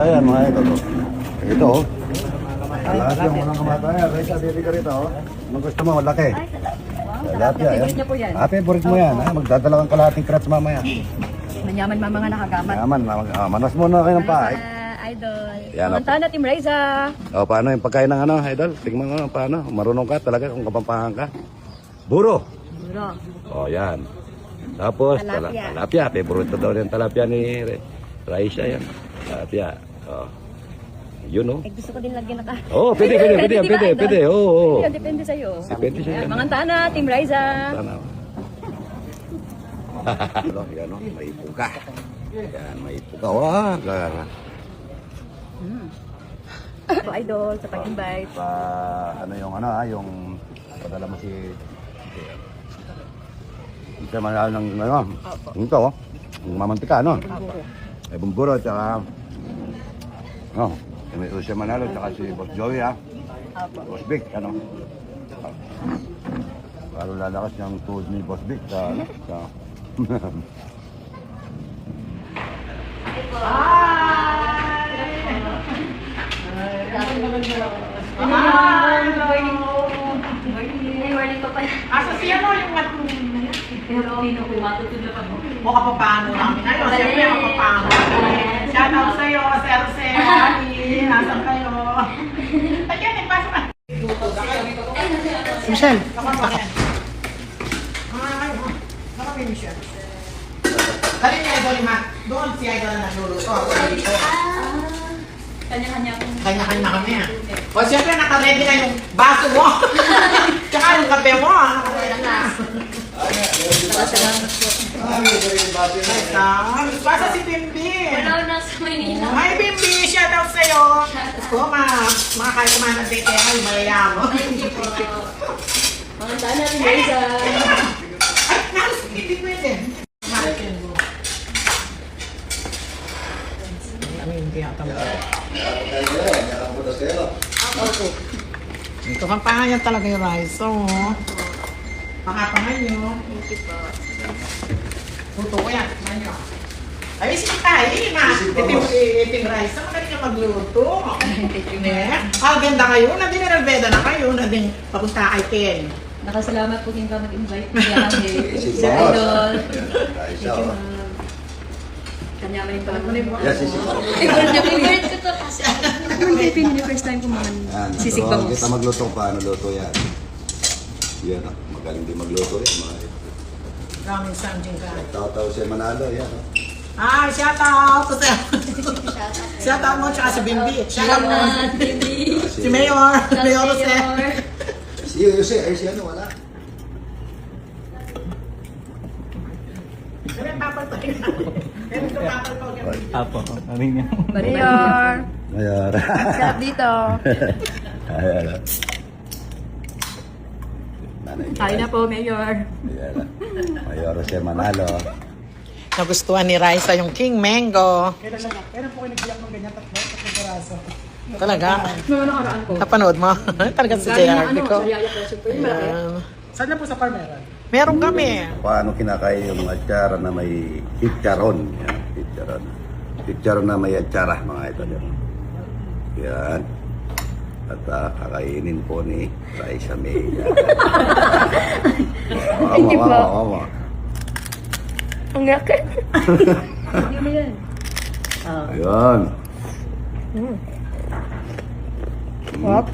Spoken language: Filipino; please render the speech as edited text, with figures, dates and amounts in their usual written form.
Ayan mga ito. Ito oh. Lahat yung unang kamatayan. Reza, dili ka rito oh. Anong gusto mo? Malaki. Tilapia yan. Favorite mo yan. Magdadala kang kalahating crats mamaya. Manyaman mga nakagaman. Yaman. Manas muna kayo ng pahay. Idol. Yan, Kumanta na, Team Reza. O paano yung pagkain ng ano, idol? Tingnan mo paano. Marunong ka talaga kung kapampangan ka. Buro. Buro. O yan. Tapos Talapia. talapia. Favorite daw yung talapia ni Raisha yan. Talapia. O. Yun oh. Eh, gusto ko din lagyan naka. Oh, pwede. Di ba, Idol? Pwede. Oo. Yun, depende sa'yo. Depende sa'yo. Manganta na, Team Reza. Sana. Yan oh, may puka. Yan, may puka. Wah, gara. Idol, sa pag-invite. Ano yung yung padala mo si siya manalo ng ito oh, yung mamantika no? May bumburo at saka may siya manalo at saka si Boss Joey Boss Vic lalo lalakas yung tuhod ni Boss Vic sa Asa siya no yung mo kapapano namin ngayon. Siyempre kapapano. Shout out sa'yo, Sir Ali. Nasaan kayo? Ayan, ipasok na. Michelle. Nakapin Michelle. Dali niya Idol ni Matt. Doon si Idol na nagluluto. Kanya-kanya kami O siyempre naka-ready na yung baso mo. Tsaka yung kape mo. Basta si Bimbi. Wala na sa Maynila. Hi Bimbi, shout out sa'yo. Makakain kumain ng date ay malayamo. Manganta na, Team Reza. Ay, nakas, hindi pwede. Ito kang pangalan talaga yung rice. So, makapangan nyo. Puto ko yan. Manyo. Ay, sige tayo. Itim rice. Saan magaling na magluto? Ganda kayo. Nading Nerveda na kayo. Nading papunta kay Ken. Nakasalamat po kayo mag-invite niya kami. Sir Idol. Thank you, ma'am. Kanya mo rin pala mo. Yes, sisig ba? Favorite ko to kasi. Hindi pinili first time ko man. Sisig ba mo? Kita magluto paano luto yan. Yan magaling din magluto yan. Daming something ka. Taw-taw siya manalo yan. Shout out to sir. Shout out mo tsaka si Bimbi. Shout out mo. Si Mayor. Mayor sir. Si Jose, ay si ano, wala. Apo, ano niya? Mayor. Mayor. Sarap dito. Ayan. Tayo na po, Mayor. Mayor Jose Manalo. Nagustuhan ni Raisa yung King Mango. Kailan po kayo nagbiyak ng ganyan? Tatlong piraso. Talaga? Mga nakaraan ko. Napanood mo? Talaga sa JRD ko. Sa Yaya Presyo po yun, malaki. Saan na po sa Parmeran? Meron kami. Paano kinakain yung atsara na may itcharon? Yan, itcharon. Itcharon na may atsara, mga ito. Yan. At kakainin po ni Raisa May. Thank you po. Mama. Ang laki. Hindi mo yan. Ayan. Wap.